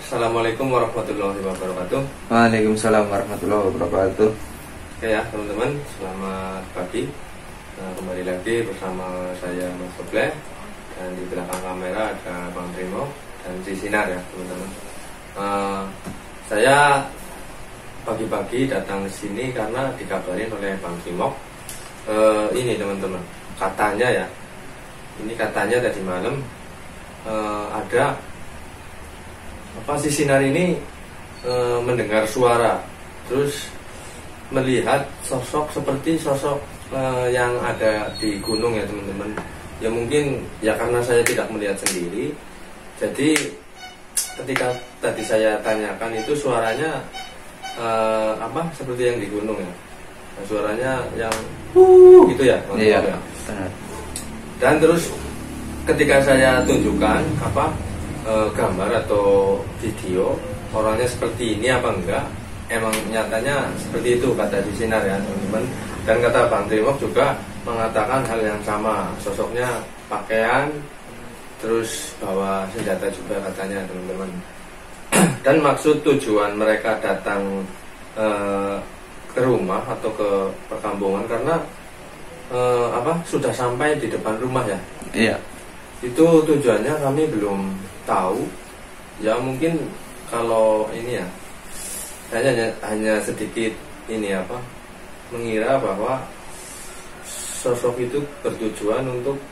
Assalamualaikum warahmatullahi wabarakatuh. Waalaikumsalam warahmatullahi wabarakatuh. Oke ya teman-teman, selamat pagi. Kembali lagi bersama saya Mas Soble. Dan di belakang kamera ada Bang Primo dan si Sinar ya teman-teman. Saya pagi-pagi datang ke sini karena dikabarin oleh Bang Primo. Ini teman-teman, katanya ya, ini katanya tadi malam ada si Sinar ini mendengar suara, terus melihat sosok seperti sosok yang ada di gunung ya teman-teman. Ya mungkin ya karena saya tidak melihat sendiri, jadi ketika tadi saya tanyakan itu suaranya seperti yang di gunung ya. Nah, suaranya yang gitu ya. Iya. Ya. Dan terus ketika saya tunjukkan gambar atau video orangnya seperti ini apa enggak, emang nyatanya seperti itu kata di Sinar ya teman-teman. Dan kata Bang Trimok juga mengatakan hal yang sama, sosoknya pakaian terus bawa senjata juga katanya teman-teman. Dan maksud tujuan mereka datang ke rumah atau ke perkampungan karena sudah sampai di depan rumah ya. Iya. Itu tujuannya kami belum tahu. Ya mungkin kalau ini ya hanya sedikit ini mengira bahwa sosok itu bertujuan untuk,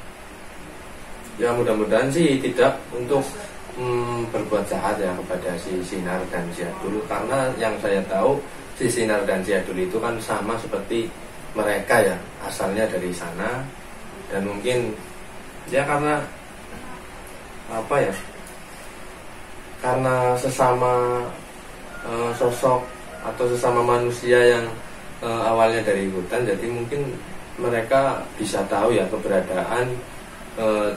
ya mudah-mudahan sih tidak untuk berbuat jahat ya kepada si Sinar dan si Adul. Karena yang saya tahu si Sinar dan si Adul itu kan sama seperti mereka ya, asalnya dari sana. Dan mungkin ya karena karena sesama sosok atau sesama manusia yang awalnya dari hutan, jadi mungkin mereka bisa tahu ya keberadaan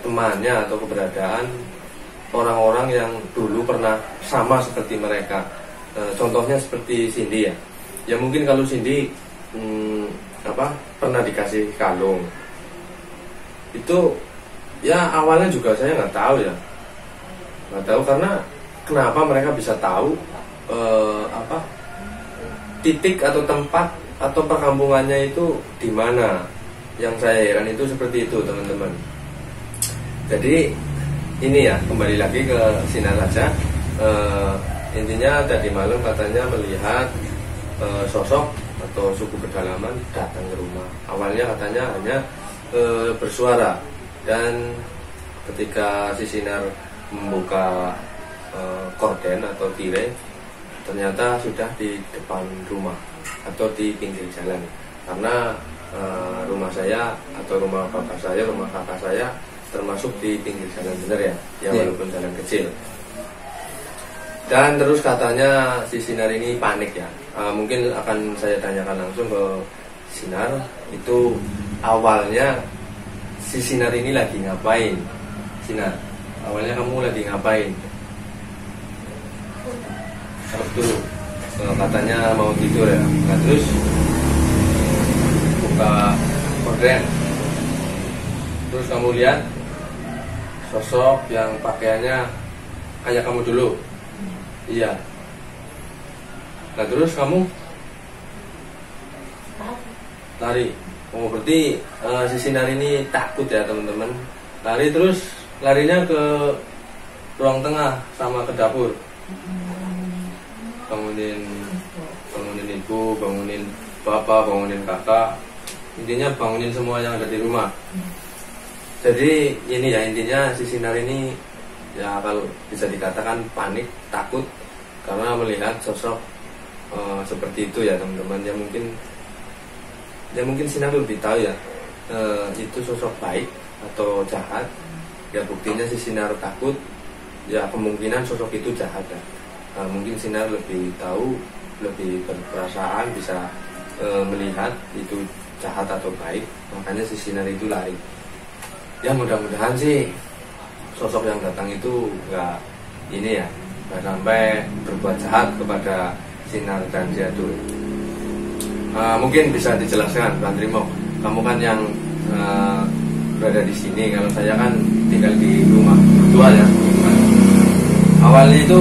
temannya atau keberadaan orang-orang yang dulu pernah sama seperti mereka. Contohnya seperti Cindy ya. Ya mungkin kalau Cindy pernah dikasih kalung. Itu ya awalnya juga saya nggak tahu ya. Nggak tahu karena kenapa mereka bisa tahu titik atau tempat atau perkampungannya itu di mana. Yang saya heran itu seperti itu teman-teman. Jadi ini ya, kembali lagi ke Sinar saja. Intinya tadi malam katanya melihat sosok atau suku pedalaman datang ke rumah. Awalnya katanya hanya bersuara, dan ketika si Sinar membuka korden atau tirai, ternyata sudah di depan rumah atau di pinggir jalan. Karena rumah saya atau rumah bapak saya, rumah kakak saya termasuk di pinggir jalan bener ya, walaupun jalan kecil. Dan terus katanya si Sinar ini panik ya. Mungkin akan saya tanyakan langsung ke Sinar, itu awalnya si Sinar ini lagi ngapain? Sinar, awalnya kamu lagi ngapain? Waktu katanya mau tidur ya. Nah, terus buka korden, terus kamu lihat sosok yang pakaiannya kayak kamu dulu. Iya. Nah terus kamu lari. Oh berarti si Sinar ini takut ya teman-teman. Lari, terus larinya ke ruang tengah sama ke dapur. Bangunin ibu, bangunin bapak, bangunin kakak. Intinya bangunin semua yang ada di rumah. Jadi ini ya, intinya si Sinar ini ya kalau bisa dikatakan panik, takut karena melihat sosok seperti itu ya teman-teman. Ya mungkin Sinar lebih tahu ya itu sosok baik atau jahat. Ya buktinya si Sinar takut, ya kemungkinan sosok itu jahat ya. Mungkin Sinar lebih tahu, lebih berperasaan, bisa melihat itu jahat atau baik, makanya si Sinar itu lari. Ya mudah-mudahan sih sosok yang datang itu nggak sampai berbuat jahat kepada Sinar dan si Adul. Mungkin bisa dijelaskan Bang Trimo, kamu kan yang berada di sini, kalau saya kan tinggal di rumah berdua ya. Awalnya itu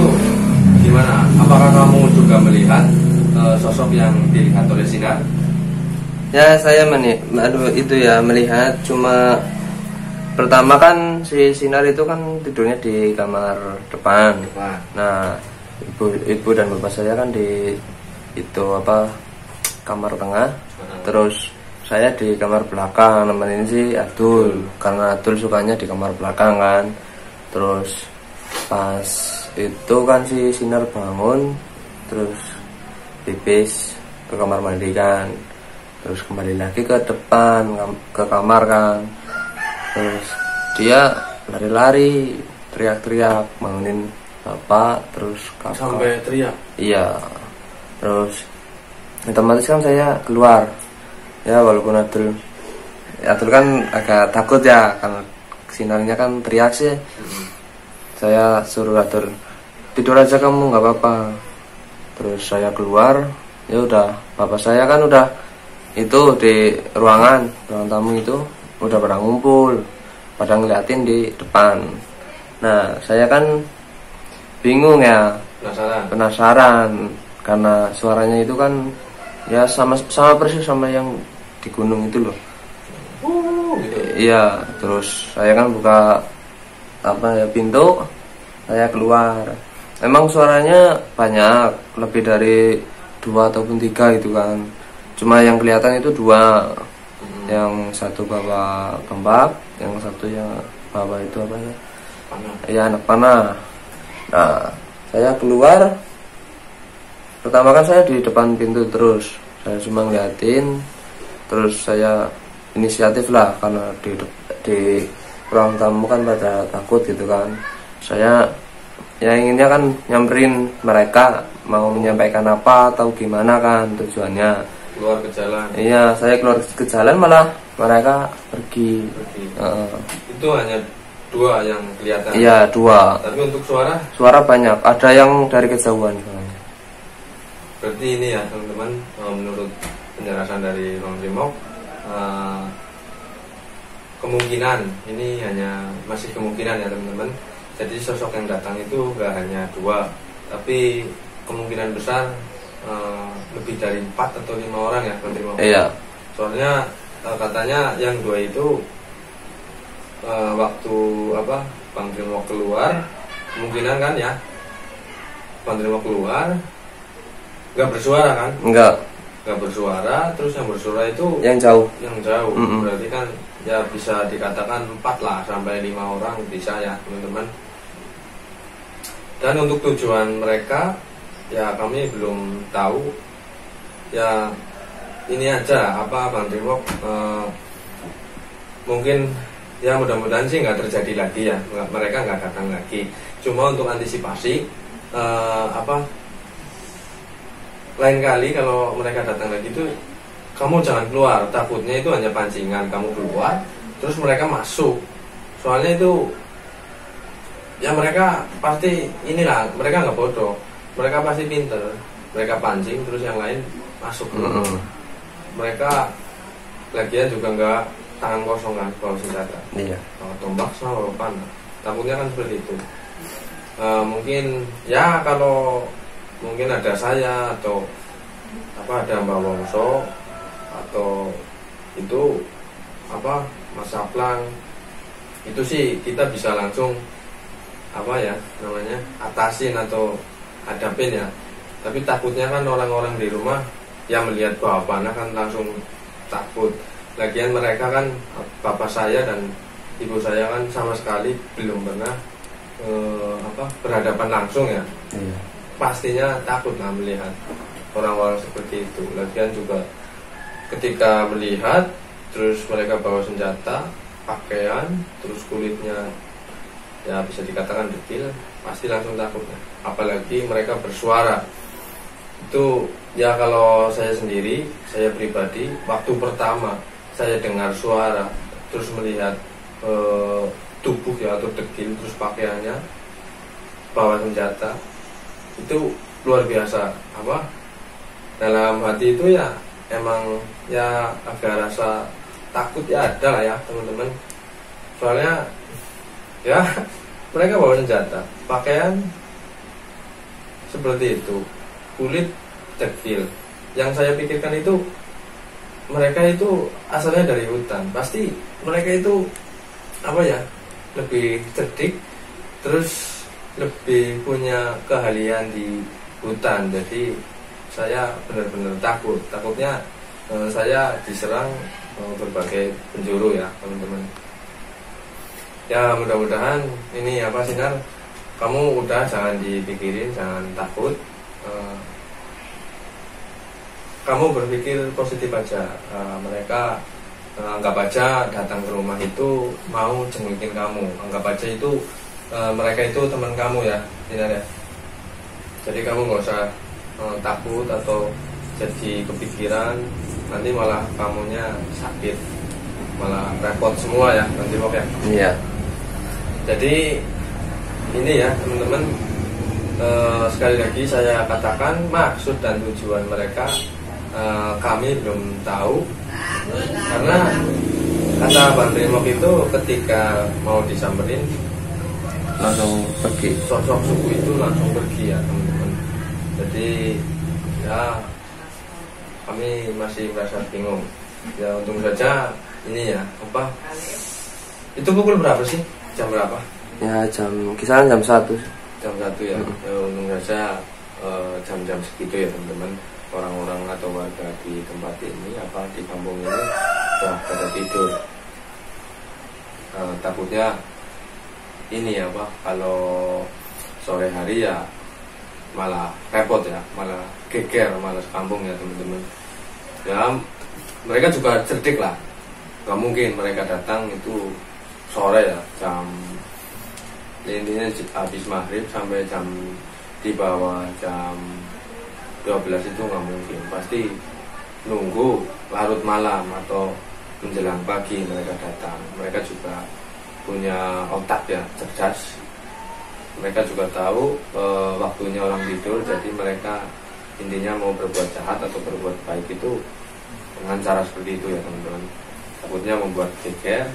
Gimana? Apakah kamu juga melihat sosok yang dilihat oleh Sinar? Ya, saya melihat, cuma pertama kan si Sinar itu kan tidurnya di kamar depan. Nah, ibu dan bapak saya kan di kamar tengah. Terus saya di kamar belakang nemenin si Adul, karena Adul sukanya di kamar belakang kan. Terus pas itu kan si Sinar bangun, terus pipis ke kamar mandi kan, terus kembali lagi ke depan ke kamar kan. Terus dia lari-lari teriak-teriak bangunin bapak, terus kakak. Sampai teriak? Iya. Terus otomatis kan saya keluar ya, walaupun Adul kan agak takut ya, karena Sinarnya kan teriak sih. Saya suruh Adul, tidur aja kamu, nggak apa-apa. Terus saya keluar, ya udah, bapak saya kan udah itu di ruang tamu itu udah pada ngumpul, pada ngeliatin di depan. Nah, saya kan bingung ya, penasaran karena suaranya itu kan ya sama persis sama yang di gunung itu loh. Gitu. Iya, terus saya kan buka pintu, saya keluar. Emang suaranya banyak, lebih dari 2 ataupun 3 gitu kan. Cuma yang kelihatan itu 2. Yang satu bawa tombak, yang satu yang bawa itu apa ya? Panah. Iya, anak panah. Nah, saya keluar. Pertama kan saya di depan pintu terus. Saya cuma ngeliatin, terus saya inisiatif lah, karena di ruang tamu kan pada takut gitu kan. Saya ya inginnya kan nyamperin mereka, mau menyampaikan apa atau gimana kan tujuannya. Keluar ke jalan. Iya, saya keluar ke jalan malah mereka pergi. Itu hanya 2 yang kelihatan. Iya, 2. Tapi untuk suara banyak, ada yang dari kejauhan soalnya. Berarti ini ya teman-teman, menurut penjelasan dari Bang Primok, kemungkinan ini masih kemungkinan ya teman-teman. Jadi sosok yang datang itu gak hanya 2, tapi kemungkinan besar lebih dari 4 atau 5 orang ya Bang Primok. Iya. Soalnya katanya yang 2 itu waktu Bang Primok keluar, kemungkinan kan ya Bang Primok keluar gak bersuara kan? Gak bersuara, terus yang bersuara itu yang jauh. Berarti kan ya bisa dikatakan 4 lah sampai 5 orang bisa ya teman-teman. Dan untuk tujuan mereka ya kami belum tahu. Ya ini aja Bang Primok, mungkin ya mudah-mudahan sih nggak terjadi lagi ya, mereka nggak datang lagi. Cuma untuk antisipasi lain kali kalau mereka datang lagi itu kamu jangan keluar, takutnya itu hanya pancingan. Kamu keluar terus mereka masuk, soalnya itu ya mereka pasti mereka nggak bodoh, mereka pasti pinter, mereka pancing terus yang lain masuk. Mereka lagian juga nggak tangan kosong kan, bawa senjata, tombak sama bawa panah, takutnya kan seperti itu. Mungkin ya kalau mungkin ada saya atau ada Mbak Wongso atau itu Mas Saplang, itu sih kita bisa langsung atasin atau hadapin ya. Tapi takutnya kan orang-orang di rumah yang melihat bawa panah kan langsung takut. Lagian mereka kan, bapak saya dan ibu saya kan sama sekali belum pernah berhadapan langsung ya. Pastinya takut lah melihat orang-orang seperti itu. Lagian juga ketika melihat terus mereka bawa senjata, pakaian, terus kulitnya ya bisa dikatakan dekil, pasti langsung takut ya. Apalagi mereka bersuara. Itu ya kalau saya sendiri, saya pribadi, waktu pertama saya dengar suara terus melihat tubuh ya atau dekil, terus pakaiannya bawa senjata, itu luar biasa. Dalam hati itu ya emang ya agak rasa takut ya, ada lah ya teman-teman. Soalnya ya mereka bawa senjata, pakaian seperti itu, kulit dekil. Yang saya pikirkan itu mereka itu asalnya dari hutan, pasti mereka itu apa ya, lebih cerdik, terus lebih punya keahlian di hutan. Jadi saya benar-benar takutnya saya diserang berbagai penjuru ya teman-teman. Ya mudah-mudahan ini apa Sinar, kamu udah jangan dipikirin, jangan takut, kamu berpikir positif aja. Mereka anggap aja datang ke rumah itu mau jengukin kamu, anggap aja itu mereka itu teman kamu ya Sinar ya. Jadi kamu nggak usah takut atau jadi kepikiran, nanti malah kamunya sakit, malah repot semua ya nanti ya. Iya. Jadi ini ya teman-teman, sekali lagi saya katakan maksud dan tujuan mereka kami belum tahu, karena kata Bang Trimok itu ketika mau disamperin Langsung pergi. sosok suku itu langsung pergi ya teman-teman. Jadi ya kami masih merasa bingung. Ya untung saja ini ya apa, itu pukul berapa sih, jam berapa? Ya kisaran jam 1. Jam 1 ya. Ya untung saja jam-jam segitu ya teman-teman, orang-orang atau warga di tempat ini apa di kampung ini sudah pada tidur. Takutnya ini ya Pak, kalau sore hari ya malah repot ya, malah geger, malah sekampung ya teman-teman. Ya mereka juga cerdik lah, gak mungkin mereka datang itu sore ya, jam intinya habis maghrib sampai jam di bawah jam 12 itu nggak mungkin, pasti nunggu larut malam atau menjelang pagi mereka datang. Mereka juga punya otak ya, cerdas. Mereka juga tahu waktunya orang tidur, jadi mereka intinya mau berbuat jahat atau berbuat baik itu dengan cara seperti itu ya teman-teman. Takutnya membuat geger.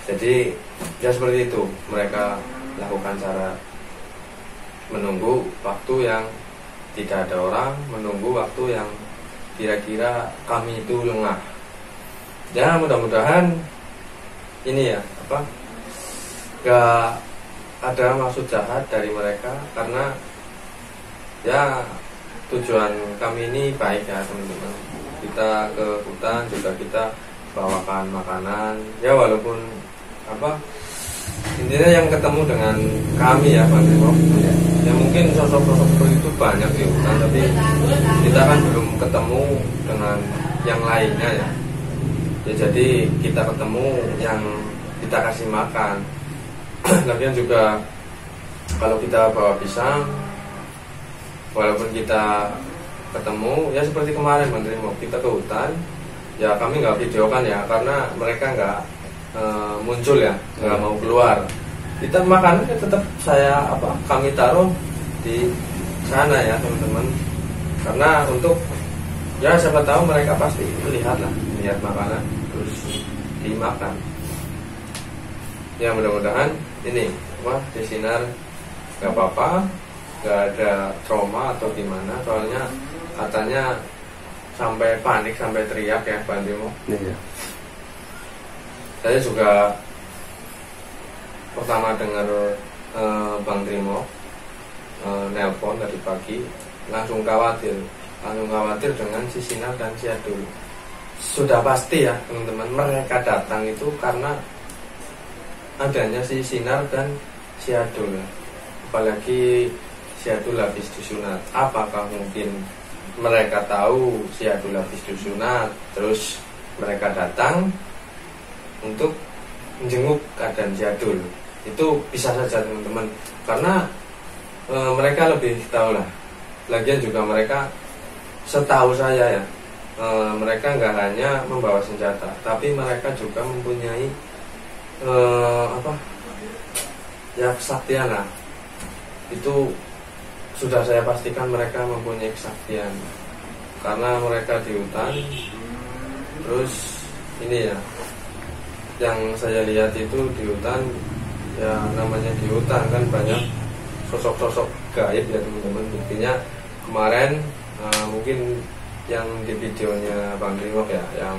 Jadi ya seperti itu mereka lakukan, cara menunggu waktu yang tidak ada orang, menunggu waktu yang kira-kira kami itu lengah. Ya mudah-mudahan ini ya apa, gak ada maksud jahat dari mereka, karena ya tujuan kami ini baik ya teman-teman. Kita ke hutan juga kita bawakan makanan ya, walaupun apa intinya yang ketemu dengan kami ya Pak Trimok ya, mungkin sosok-sosok seperti itu banyak di hutan, tapi kita kan belum ketemu dengan yang lainnya ya. Ya jadi kita ketemu yang kita kasih makan. Lagian juga kalau kita bawa pisang, walaupun kita ketemu ya seperti kemarin Menteri mau kita ke hutan, ya kami nggak videokan ya, karena mereka nggak muncul ya, nggak mau keluar. Kita makanannya tetap kami taruh di sana ya teman-teman, karena untuk ya siapa tahu mereka pasti lihat makanan terus dimakan. Ya mudah-mudahan ini di Sinar nggak apa-apa, nggak ada trauma atau gimana, soalnya katanya sampai panik, sampai teriak ya Pak Timo. Iya. Saya juga pertama dengar Bang Timo nelpon tadi pagi, langsung khawatir dengan si Sinar dan si Adul. Sudah pasti ya teman-teman, mereka datang itu karena adanya si Sinar dan si Adul. Apalagi si Adul habis disunat. Apakah mungkin mereka tahu si Adul habis disunat, terus mereka datang untuk menjenguk keadaan si Adul? Itu bisa saja teman-teman, karena mereka lebih tahu lah. Lagian juga mereka, setahu saya ya, mereka nggak hanya membawa senjata, tapi mereka juga mempunyai kesaktian lah. Itu sudah saya pastikan mereka mempunyai kesaktian, karena mereka di hutan. Terus ini ya, yang saya lihat itu di hutan, ya namanya di hutan kan banyak sosok-sosok gaib ya teman-teman. Buktinya kemarin mungkin yang di videonya Bang Rimok ya, yang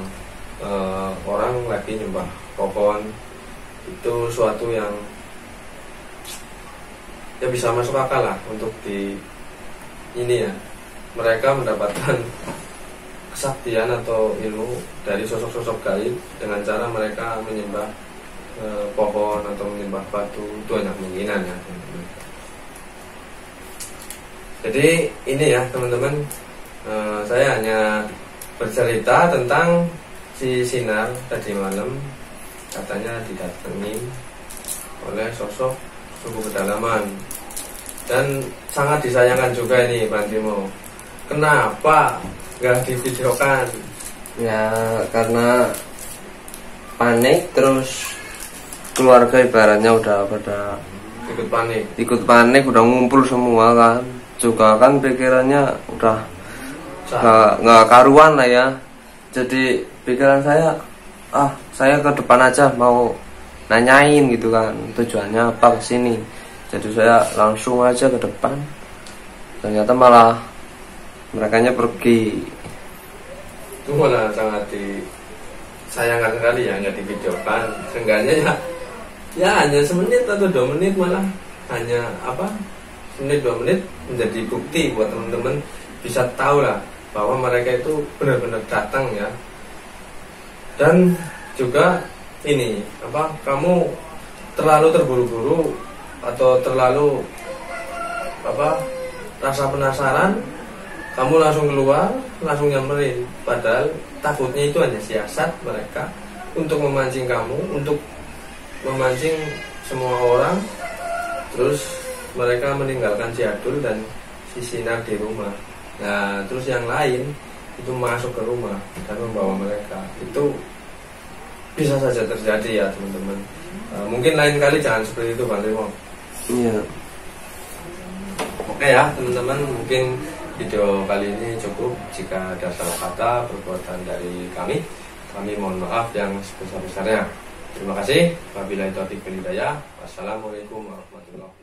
orang lagi nyembah pohon, itu suatu yang ya bisa masuk akal lah untuk di ini ya, mereka mendapatkan kesaktian atau ilmu dari sosok-sosok gaib dengan cara mereka menyembah pohon atau menyembah batu. Itu hanya kemungkinan ya teman-teman. Jadi ini ya teman-teman, saya hanya bercerita tentang si Sinar tadi malam, katanya didatangi oleh sosok sungguh kedalaman dan sangat disayangkan juga ini Bang Timo. Kenapa nggak divideokan? Ya karena panik, terus keluarga ibaratnya udah pada ikut panik, udah ngumpul semua kan, juga kan pikirannya udah nggak karuan lah ya. Jadi pikiran saya ke depan aja mau nanyain gitu kan, tujuannya apa kesini. Jadi saya langsung aja ke depan, ternyata malah merekanya pergi. Itu malah sangat disayangkan sekali ya, nggak divideokan. Seenggaknya ya hanya semenit atau 2 menit, malah hanya semenit 2 menit menjadi bukti buat teman-teman bisa tahu lah bahwa mereka itu benar-benar datang ya. Dan juga ini kamu terlalu terburu-buru atau terlalu rasa penasaran, kamu langsung keluar, langsung nyamperin. Padahal takutnya itu hanya siasat mereka untuk memancing kamu, untuk memancing semua orang, terus mereka meninggalkan si Adul dan si Sinar di rumah. Nah terus yang lain itu masuk ke rumah dan membawa mereka. Itu bisa saja terjadi ya teman-teman. Mungkin lain kali jangan seperti itu Bang Rimo. Iya. Oke ya teman-teman, mungkin video kali ini cukup. Jika ada salah kata perbuatan dari kami mohon maaf yang sebesar-besarnya. Terima kasih. Wabillahi taufiq wal hidayah. Wassalamualaikum warahmatullahi wabarakatuh.